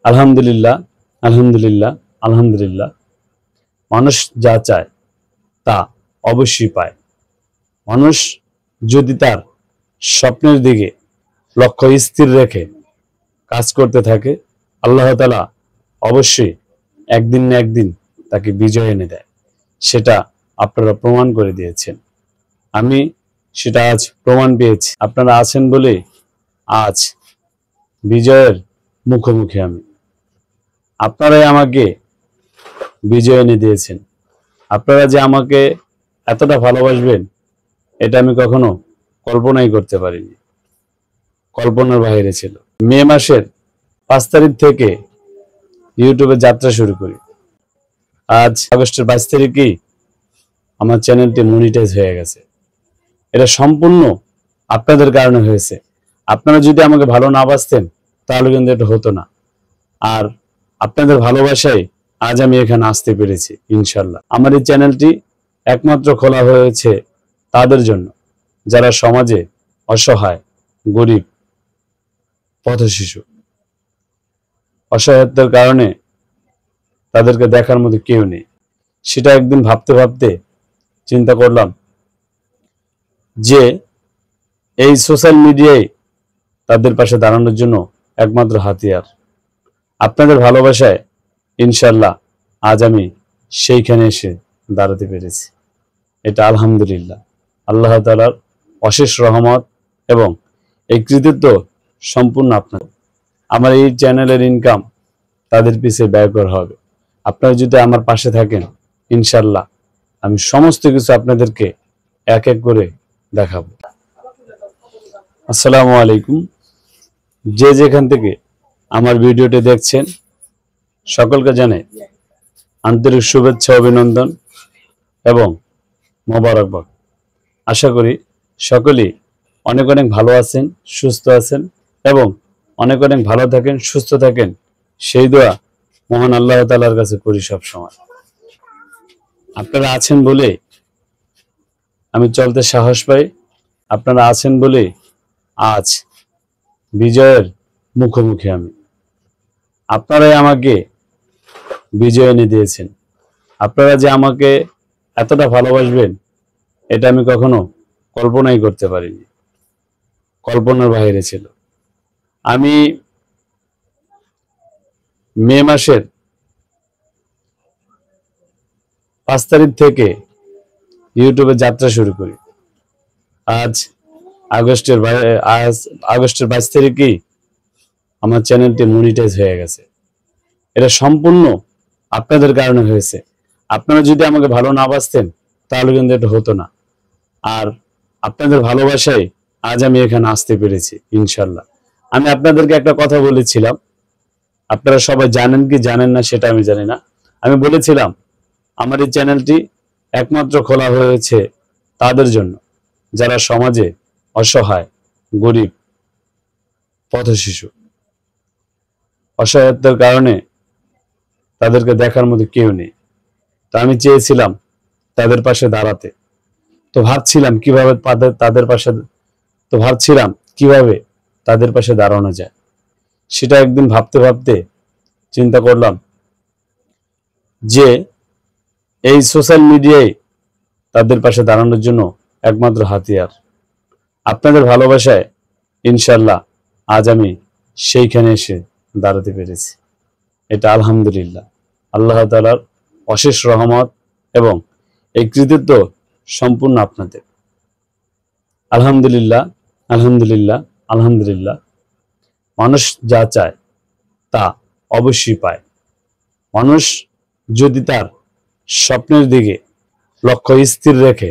আলহামদুলিল্লাহ, আলহামদুলিল্লাহ, আলহামদুলিল্লাহ। মানুষ যা চায় তা অবশ্যই পায়। মানুষ যদি তার স্বপ্নের দিকে লক্ষ্য স্থির রেখে কাজ করতে থাকে, আল্লাহ তাআলা অবশ্যই একদিন না একদিন তাকে বিজয় এনে দেয়। সেটা আপনারা প্রমাণ করে দিয়েছেন। আমি সেটা আজ প্রমাণ পেয়েছি। আপনারা আছেন বলে আজ বিজয়ের মুখোমুখি আমি। আপনারাই আমাকে বিজয় এনে দিয়েছেন। আপনারা যে আমাকে এতটা ভালোবাসবেন এটা আমি কখনো কল্পনাই করতে পারিনি। কল্পনার বাইরে ছিল। মে মাসের 5 তারিখ থেকে ইউটিউবে যাত্রা শুরু করি। আজ আগস্টের 22 তারিখেই আমার চ্যানেলটি মনিটাইজ হয়ে গেছে। এটা সম্পূর্ণ আপনাদের কারণে হয়েছে। আপনারা যদি আমাকে ভালো না বাসতেন তাহলে কিন্তু এটা হতো না। আর আপনাদের ভালোবাসায় আজ আমি এখানে আসতে পেরেছি ইনশাল্লাহ। আমার এই চ্যানেলটি একমাত্র খোলা হয়েছে তাদের জন্য যারা সমাজে অসহায়, গরিব, পথশিশু। অসহায়তার কারণে তাদেরকে দেখার মতো কেউ নেই। সেটা একদিন ভাবতে ভাবতে চিন্তা করলাম যে এই সোশ্যাল মিডিয়ায় তাদের পাশে দাঁড়ানোর জন্য একমাত্র হাতিয়ার। আপনাদের ভালোবাসায় ইনশাল্লাহ আজ আমি সেইখানে এসে দাঁড়াতে পেরেছি। এটা আলহামদুলিল্লাহ, আল্লাহ তাআলার অশেষ রহমত এবং এই কৃতিত্ব সম্পূর্ণ আপনার। আমার এই চ্যানেলের ইনকাম তাদের পিছিয়ে ব্যয় করা হবে। আপনারা যদি আমার পাশে থাকেন ইনশাল্লাহ আমি সমস্ত কিছু আপনাদেরকে এক এক করে দেখাবো। আসসালামু আলাইকুম। যে যেখান থেকে আমার ভিডিওটি দেখছেন সকলকে জানাই আন্তরিক শুভেচ্ছা, অভিনন্দন এবং মোবারকবাদ। আশা করি সকলেই অনেক অনেক ভালো আছেন, সুস্থ আছেন এবং অনেক অনেক ভালো থাকেন, সুস্থ থাকেন। সেই দোয়া মহান আল্লাহ তাআলার কাছে করি সব সময়। আপনারা আছেন বলে আমি চলতে সাহস পাই। আপনারা আছেন বলে আজ বিজয়ের মুখোমুখি আমি। আপনারাই আমাকে বিজয় এনে দিয়েছেন। আপনারা যে আমাকে এতটা ভালোবাসবেন এটা আমি কখনো কল্পনাই করতে পারিনি। কল্পনার বাইরে ছিল। আমি মে মাসের 5 তারিখ থেকে ইউটিউবে যাত্রা শুরু করি। আজ আগস্টের 22 তারিখেই আমার চ্যানেলটি মনিটাইজ হয়ে গেছে। এটা সম্পূর্ণ আপনাদের কারণে হয়েছে। আপনারা যদি আমাকে ভালো না বাসতেন তাহলে কিন্তু এটা হতো না। আর আপনাদের ভালোবাসায় আজ আমি এখানে আসতে পেরেছি ইনশাল্লাহ। আমি আপনাদেরকে একটা কথা বলেছিলাম, আপনারা সবাই জানেন কি জানেন না সেটা আমি জানি না। আমি বলেছিলাম আমার এই চ্যানেলটি একমাত্র খোলা হয়েছে তাদের জন্য যারা সমাজে অসহায়, গরিব, পথশিশু। অসহায়তার কারণে তাদেরকে দেখার মতো কেউ নেই। তো আমি চেয়েছিলাম তাদের পাশে দাঁড়াতে। তো ভাবছিলাম কিভাবে তাদের পাশে দাঁড়ানো যায়। সেটা একদিন ভাবতে ভাবতে চিন্তা করলাম যে এই সোশ্যাল মিডিয়ায় তাদের পাশে দাঁড়ানোর জন্য একমাত্র হাতিয়ার। আপনাদের ভালোবাসায় ইনশাল্লাহ আজ আমি সেইখানে এসে দাঁড়াতে পেরেছি। এটা আলহামদুলিল্লাহ, আল্লাহ তাআলার অশেষ রহমত এবং এই কৃতিত্ব সম্পূর্ণ আপনাদের। আলহামদুলিল্লাহ, আলহামদুলিল্লাহ, আলহামদুলিল্লাহ। মানুষ যা চায় তা অবশ্যই পায়। মানুষ যদি তার স্বপ্নের দিকে লক্ষ্য স্থির রেখে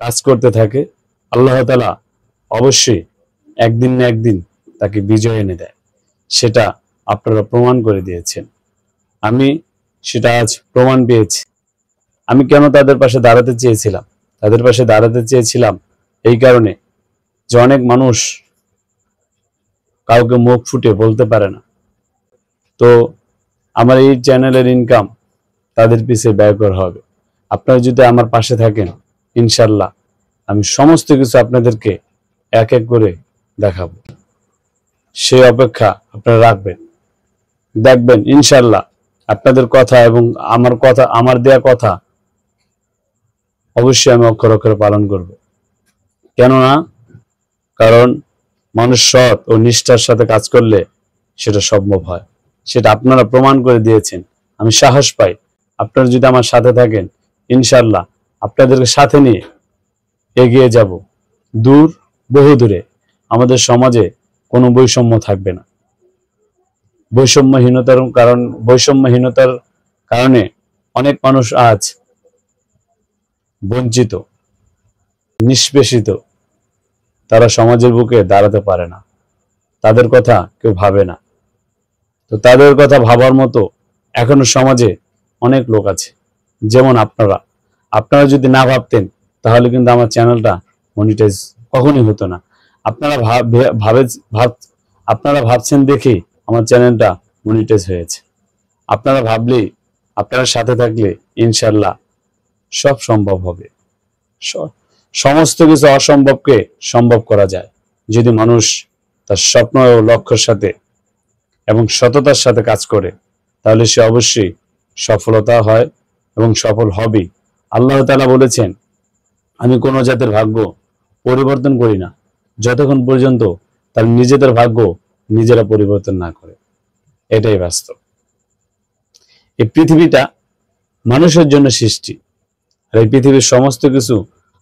কাজ করতে থাকে, আল্লাহ তাআলা অবশ্যই একদিন না একদিন তাকে বিজয় এনে দেয়। সেটা আপনারা প্রমাণ করে দিয়েছেন। আমি সেটা আজ প্রমাণ পেয়েছি। আমি কেন তাদের পাশে দাঁড়াতে চেয়েছিলাম? তাদের পাশে দাঁড়াতে চেয়েছিলাম এই কারণে যে অনেক মানুষ কাউকে মুখ ফুটে বলতে পারে না। তো আমার এই চ্যানেলের ইনকাম তাদের পিছিয়ে ব্যয় করা হবে। আপনারা যদি আমার পাশে থাকেন ইনশাল্লাহ আমি সমস্ত কিছু আপনাদেরকে এক এক করে দেখাবো। সেই অপেক্ষা আপনারা রাখবেন। দেখবেন ইনশাআল্লাহ আপনাদের কথা এবং আমার দেয়া কথা অবশ্যই আমি অক্ষরে অক্ষরে পালন করব। কেননা কারণ মানুষ সৎ ও নিষ্ঠার সাথে কাজ করলে সেটা সম্ভব হয়, সেটা আপনারা প্রমাণ করে দিয়েছেন। আমি সাহস পাই আপনারা যদি আমার সাথে থাকেন ইনশাআল্লাহ আপনাদেরকে সাথে নিয়ে এগিয়ে যাব দূর, বহু দূরে। আমাদের সমাজে কোনো বৈষম্য থাকবে না। বৈষম্যহীনতার কারণে অনেক মানুষ আজ বঞ্চিত, নিষ্পেষিত, তারা সমাজের বুকে দাঁড়াতে পারে না, তাদের কথা কেউ ভাবে না। তো তাদের কথা ভাবার মতো এখনো সমাজে অনেক লোক আছে, যেমন আপনারা যদি না ভাবতেন তাহলে কিন্তু আমার চ্যানেলটা মনিটাইজ কখনোই হতো না। আপনারা ভাবছেন দেখে আমার চ্যানেলটা মনিটাইজ হয়েছে। আপনারা ভাবলেই, আপনারা সাথে থাকলে ইনশাআল্লাহ সব সম্ভব হবে। সমস্ত কিছু অসম্ভবকে সম্ভব করা যায় যদি মানুষ তার স্বপ্ন ও লক্ষ্যের সাথে এবং সততার সাথে কাজ করে, তাহলে সে অবশ্যই সফলতা হয় এবং সফল হবেই। আল্লাহ তাআলা বলেছেন, আমি কোনো জাতের ভাগ্য পরিবর্তন করি না যতক্ষণ পর্যন্ত তার নিজেদের ভাগ্য নিজেরা পরিবর্তন না করে। এটাই বাস্তব। এই পৃথিবীটা মানুষের জন্য সৃষ্টি, আর এই পৃথিবীর সমস্ত কিছু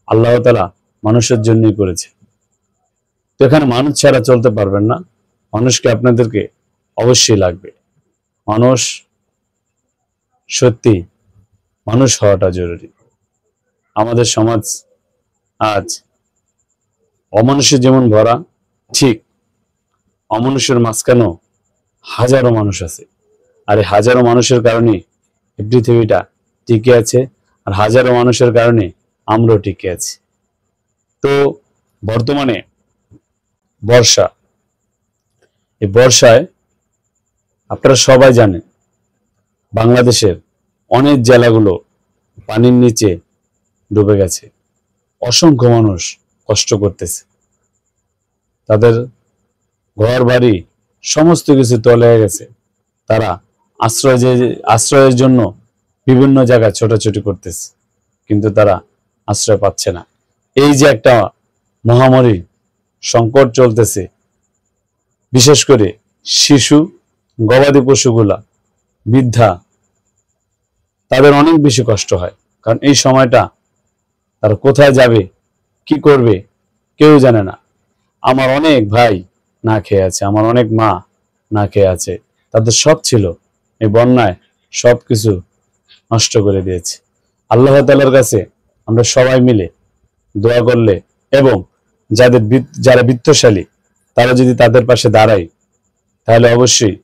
আল্লাহ তাআলা মানুষের জন্যই করেছে। তো এখানে মানুষ ছাড়া চলতে পারবেন না, মানুষকে আপনাদেরকে অবশ্যই লাগবে। সত্যি মানুষ হওয়াটা জরুরি। আমাদের সমাজ আজ অমানুষে যেমন ভরা, ঠিক অমানুষের মাঝখানেও হাজারো মানুষ আছে। আর এই হাজারো মানুষের কারণে এই পৃথিবীটা টিকে আছে, আর হাজারো মানুষের কারণে আমরাও টিকে আছি। তো বর্তমানে বর্ষা, এই বর্ষায় আপনারা সবাই জানেন বাংলাদেশের অনেক জেলাগুলো পানির নিচে ডুবে গেছে। অসংখ্য মানুষ কষ্ট করতেছে, তাদের ঘর বাড়ি সমস্ত কিছু তলে গেছে। তারা আশ্রয়ের জন্য বিভিন্ন জায়গায় ছোটাছুটি করতেছে, কিন্তু তারা আশ্রয় পাচ্ছে না। এই যে একটা মহামারী সংকট চলতেছে, বিশেষ করে শিশু, গবাদি পশুগুলা, বৃদ্ধা, তাদের অনেক বেশি কষ্ট হয়। কারণ এই সময়টা তারা কোথায় যাবে, কি করবে কেউ জানে না। আমার অনেক ভাই না খেয়ে আছে, আমার অনেক মা না খেয়ে আছে। তাদের সব ছিল, এই বন্যায় সবকিছু নষ্ট করে দিয়েছে। আল্লাহ তাআলার কাছে আমরা সবাই মিলে দোয়া করলে এবং যারা বিত্তশালী তারা যদি তাদের পাশে দাঁড়ায়, তাহলে অবশ্যই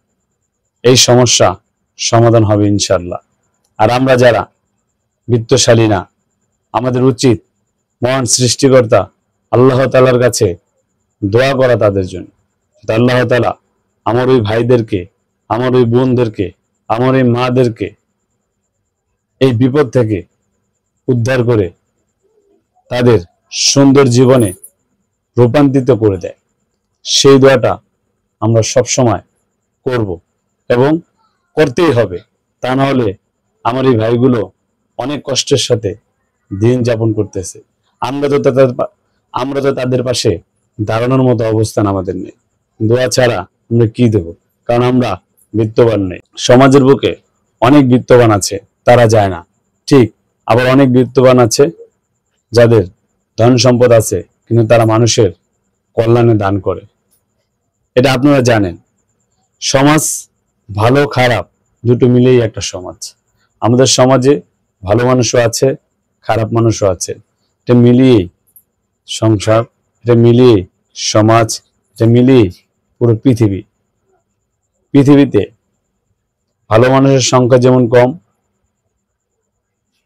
এই সমস্যা সমাধান হবে ইনশাআল্লাহ। আর আমরা যারা বিত্তশালী না, আমাদের উচিত মহান সৃষ্টিকর্তা আল্লাহ তাআলার কাছে দোয়া করা তাদের জন্য। আল্লাহ তাআলা আমার ওই ভাইদেরকে, আমার ওই বোনদেরকে, আমার এই মাদেরকে এই বিপদ থেকে উদ্ধার করে তাদের সুন্দর জীবনে রূপান্তরিত করে দেয়। সেই দোয়াটা আমরা সব সময় করব এবং করতেই হবে। তা না হলে আমার এই ভাইগুলো অনেক কষ্টের সাথে দিন যাপন করতেছে। আমরা তো তাদের পাশে দাঁড়ানোর মতো অবস্থান আমাদের নেই। দোয়া ছাড়া আমরা কি দেব? কারণ আমরা বিত্তবান নেই। সমাজের বুকে অনেক বিত্তবান আছে, তারা যায় না। ঠিক আবার অনেক বিত্তবান আছে যাদের ধন সম্পদ আছে, কিন্তু তারা মানুষের কল্যাণে দান করে। এটা আপনারা জানেন। সমাজ ভালো খারাপ দুটো মিলেই একটা সমাজ। আমাদের সমাজে ভালো মানুষও আছে, খারাপ মানুষও আছে। এটা মিলিয়েই সংসার, এটা মিলিয়ে সমাজ, এটা মিলিয়ে পুরো পৃথিবীতে ভালো মানুষের সংখ্যা যেমন কম,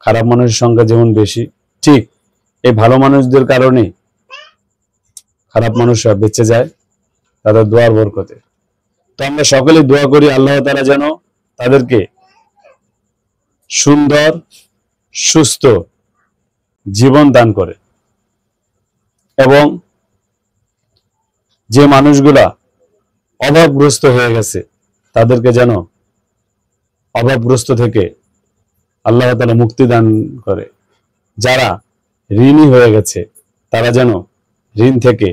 খারাপ মানুষের সংখ্যা যেমন বেশি, ঠিক এই ভালো মানুষদের কারণে খারাপ মানুষরা বেঁচে যায় তাদের দোয়ার বরকতে। তো আমরা সকলে দোয়া করি আল্লাহ তাআলা যেন তাদেরকে সুন্দর সুস্থ জীবন দান করে, এবং যে মানুষগুলা অভাবগ্রস্ত হয়ে গেছে তাদেরকে যেন অভাবগ্রস্ত থেকে আল্লাহ তাআলা মুক্তি দান করে। যারা ঋণী হয়ে গেছে তারা যেন ঋণ থেকে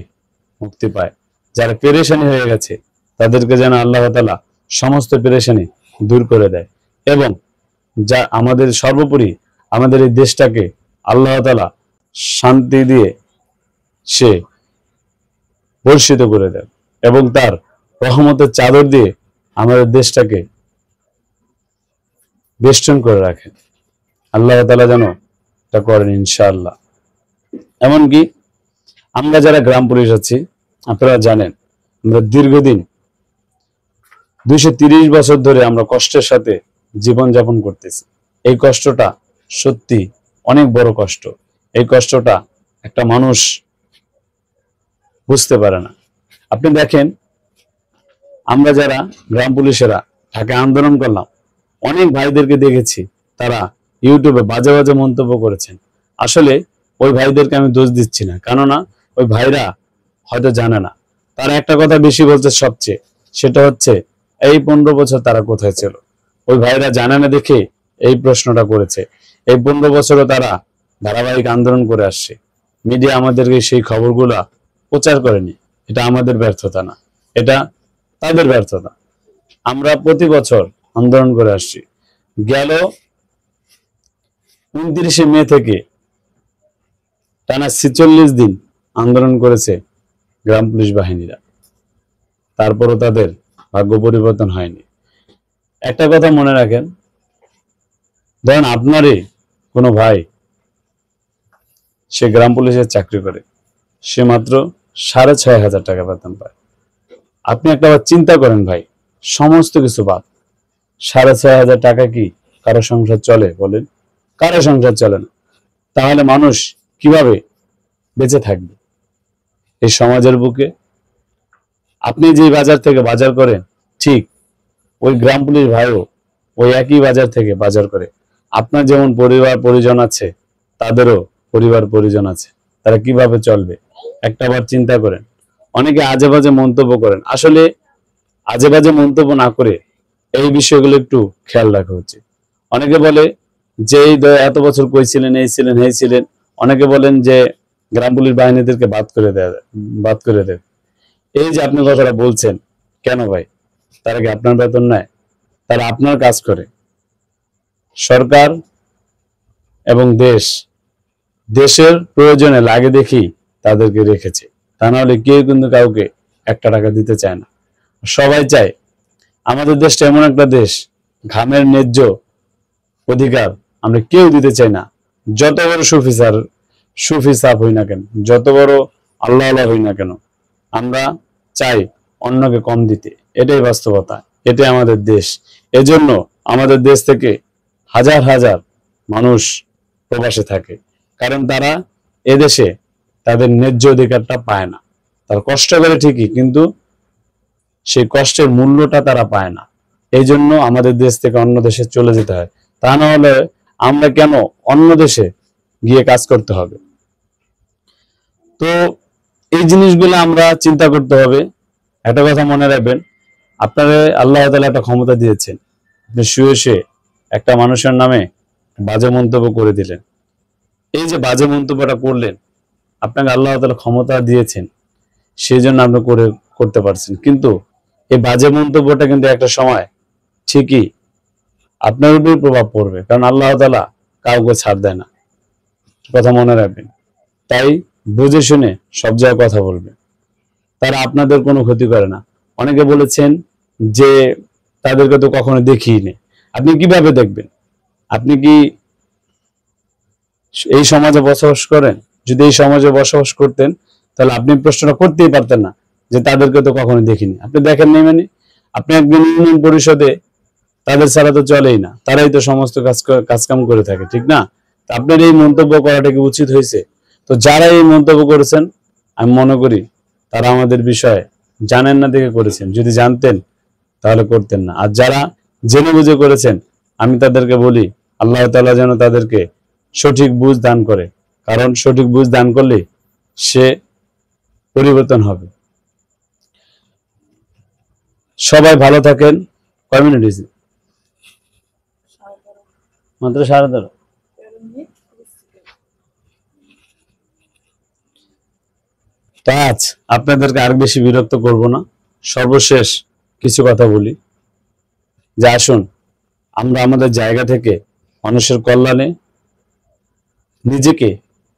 মুক্তি পায়। যারা পেরেশানি হয়ে গেছে তাদেরকে যেন আল্লাহ তাআলা সমস্ত পেরেশানি দূর করে দেয়। এবং যা আমাদের সর্বোপরি আমাদের এই দেশটাকে আল্লাহ তাআলা শান্তি দিয়ে সে বর্ষিত করে দেয় এবং তার রহমতের চাদর দিয়ে আমাদের দেশটাকে বেষ্টন করে রাখেন। আল্লাহ তাআলা যেন তা করেন ইনশাআল্লাহ। এমনকি আমরা যারা গ্রাম পুলিশ আছি, আপনারা জানেন আমরা দীর্ঘদিন 230 বছর ধরে আমরা কষ্টের সাথে জীবন যাপন করতেছি। এই কষ্টটা সত্যি অনেক বড় কষ্ট। এই কষ্টটা একটা মানুষ বুঝতে পারে না। আপনি দেখেন, আমরা যারা গ্রাম পুলিশেরা ঢাকায় আন্দোলন করলাম, অনেক ভাইদেরকে দেখেছি তারা ইউটিউবে বাজে বাজে মন্তব্য করেছেন। আসলে ওই ভাইদেরকে আমি দোষ দিচ্ছি না, কেননা ওই ভাইরা হয়তো জানে না। তারা একটা কথা বেশি বলছে সবচেয়ে, সেটা হচ্ছে এই 15 বছর তারা কোথায় ছিল। ওই ভাইরা জানে না দেখে এই প্রশ্নটা করেছে। এই 15 বছরও তারা ধারাবাহিক আন্দোলন করে আসছে। মিডিয়া আমাদেরকে সেই খবরগুলা প্রচার করেনি। এটা আমাদের ব্যর্থতা না, এটা তাদের ব্যর্থতা। আমরা প্রতি বছর আন্দোলন করে আসছি। গেল 29শে মে থেকে টানা 46 দিন আন্দোলন করেছে গ্রাম পুলিশ বাহিনীরা, তারপরও তাদের ভাগ্য পরিবর্তন হয়নি। একটা কথা মনে রাখেন, ধরেন আপনারই কোনো ভাই সে গ্রাম পুলিশের চাকরি করে, সে মাত্র 6,500 টাকা বেতন পায়। আপনি একটা বার চিন্তা করেন ভাই, সমস্ত কিছু বাদ, 6,500 টাকা কি কারো সংসার চলে বলেন? কারো সংসার চলে না। তাহলে মানুষ কিভাবে বেঁচে থাকবে এই সমাজের বুকে? আপনি যে বাজার থেকে বাজার করেন, ঠিক ওই গ্রাম পুলিশ ভাইও ওই একই বাজার থেকে বাজার করে। আপনার যেমন পরিবার পরিজন আছে, তাদেরও পরিবার পরিজন আছে। তারা কিভাবে চলবে একটা বার চিন্তা করেন। অনেকে আজে বাজে মন্তব্য করেন। আসলে আজে বাজে মন্তব্য না করে এই বিষয়গুলো একটু খেয়াল রাখা উচিত। অনেকে বলে যে এত বছর কই ছিলেন, এই ছিলেন, এই ছিলেন। অনেকে বলেন যে গ্রাম পুলিশ বাহিনীদেরকে বাদ করে দেয়। এই যে আপনি কথাটা বলছেন, কেন ভাই? তারা কি আপনার বেতন নেয়? তারা আপনার কাজ করে। সরকার এবং দেশের প্রয়োজনে লাগে দেখি তাদেরকে রেখেছে। তা নাহলে কেউ কিন্তু কাউকে একটা টাকা দিতে চায় না। সবাই চায় আমাদের দেশটা এমন একটা দেশ, ঘামের ন্যায্য অধিকার আমরা কেউ দিতে চাই না। যত বড় সুফি সাফ হই না কেন, যত বড় আল্লাহ হই না কেন, আমরা চাই অন্যকে কম দিতে। এটাই বাস্তবতা, এটাই আমাদের দেশ। এজন্য আমাদের দেশ থেকে হাজার হাজার মানুষ প্রবাসে থাকে, কারণ তারা এদেশে তাদের ন্যায্য অধিকারটা পায় না। তারা কষ্ট করে ঠিকই, কিন্তু সেই কষ্টের মূল্যটা তারা পায় না। এই জন্য আমাদের দেশ থেকে অন্য দেশে চলে যেতে হয়। তা না হলে আমরা কেন অন্য দেশে গিয়ে কাজ করতে হবে? তো এই জিনিসগুলো আমরা চিন্তা করতে হবে। একটা কথা মনে রাখবেন, আপনারা আল্লাহ তাআলা একটা ক্ষমতা দিয়েছেন। আপনি শুয়ে একটা মানুষের নামে বাজে মন্তব্য করে দিলেন। এই যে বাজে মন্তব্যটা করলেন, আপনাকে আল্লাহ তাআলা ক্ষমতা দিয়েছেন, সেই জন্য আপনি করতে পারছেন। কিন্তু এই বাজে মন্তব্যটা কিন্তু একটা সময় ঠিকই আপনার উপর প্রভাব পড়বে, কারণ আল্লাহ তাআলা কাউকে ছাড় দেয় না। কথা মনে রাখবেন। তাই বুঝে শুনে সব জায়গায় কথা বলবে। তারা আপনাদের কোনো ক্ষতি করে না। অনেকে বলেছেন যে তাদেরকে তো কখনো দেখিনি। আপনি কিভাবে দেখবেন? আপনি কি এই সমাজে বসবাস করেন? যদি এই সমাজে বসবাস করতেন, তাহলে আপনি প্রশ্নটা করতেই পারতেন না যে তাদেরকে তো কখনো দেখিনি। আপনি দেখেন নাই মানে? আপনি একজন ইউনিয়ন পরিষদে, তাদের ছাড়া তো চলেই না, তারাই তো সমস্ত কাজকাম করে থাকে, ঠিক না? আপনার এই মন্তব্য করাটা কি উচিত হয়েছে? তো যারা এই মন্তব্য করেছেন, আমি মনে করি তারা আমাদের বিষয়ে জানেন না দেখে করেছেন। যদি জানতেন তাহলে করতেন না। আর যারা জেনে বুঝে করেছেন, আমি তাদেরকে বলি আল্লাহ তাআলা যেন তাদেরকে সঠিক বুঝ দান করে, কারণ সঠিক বুঝ দান করলে সে পরিবর্তন হবে। সবাই ভালো থাকেন, কয় মিনিট হয়েছে? মাত্র 13:30। তো আজ আপনাদেরকে আর বেশি বিরক্ত করব না, সর্বশেষ কিছু কথা বলি যে আসুন আমরা আমাদের জায়গা থেকে মানুষের কল্যাণে নিজেকে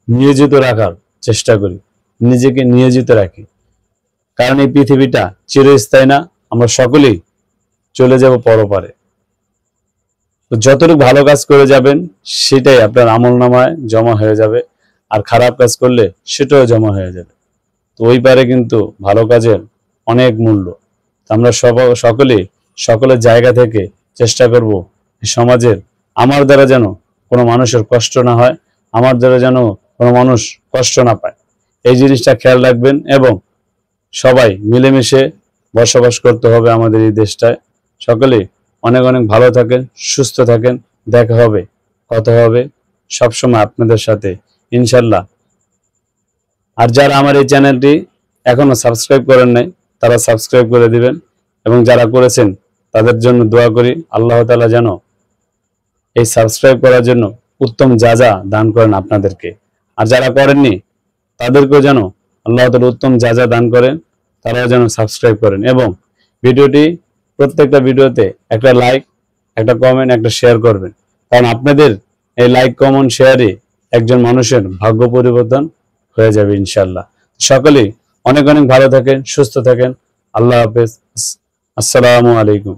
নিয়োজিত রাখার চেষ্টা করি, নিজেকে নিয়োজিত রাখি। কারণ এই পৃথিবীটা চিরস্থায়ী না, আমরা সকলেই চলে যাব পরপারে। তো যতটুকু ভালো কাজ করে যাবেন সেটাই আপনার আমলনামায় জমা হয়ে যাবে, আর খারাপ কাজ করলে সেটাও জমা হয়ে যাবে। তো ওই পারে কিন্তু ভালো কাজের অনেক মূল্য। আমরা সকলের জায়গা থেকে চেষ্টা করব সমাজের আমার দ্বারা যেন কোনো মানুষের কষ্ট না হয়, আমার দ্বারা যেন কোনো মানুষ কষ্ট না পায়, এই জিনিসটা খেয়াল রাখবেন। এবং সবাই মিলেমিশে বসবাস করতে হবে আমাদের এই দেশটায়। সকলেই অনেক অনেক ভালো থাকেন, সুস্থ থাকেন। দেখা হবে, কথা হবে সবসময় আপনাদের সাথে ইনশাল্লাহ। আর যারা আমার এই চ্যানেলটি এখনো সাবস্ক্রাইব করেন নাই তারা সাবস্ক্রাইব করে দিবেন, এবং যারা করেছেন তাদের জন্য দোয়া করি আল্লাহ তাআলা যেন এই সাবস্ক্রাইব করার জন্য উত্তম যা দান করেন আপনাদেরকে। আর যারা করেননি তাদেরকেও যেন আল্লাহ তাআলা উত্তম যা দান করেন, তারাও যেন সাবস্ক্রাইব করেন। এবং ভিডিওটি প্রত্যেকটা ভিডিওতে একটা লাইক, একটা কমেন্ট, একটা শেয়ার করবেন। কারণ আপনাদের এই লাইক, কমেন্ট, শেয়ারে একজন মানুষের ভাগ্য পরিবর্তন হয়ে যাবে ইনশাল্লাহ। সকলেই অনেক অনেক ভালো থাকেন, সুস্থ থাকেন। আল্লাহ হাফেজ। আসসালামু আলাইকুম।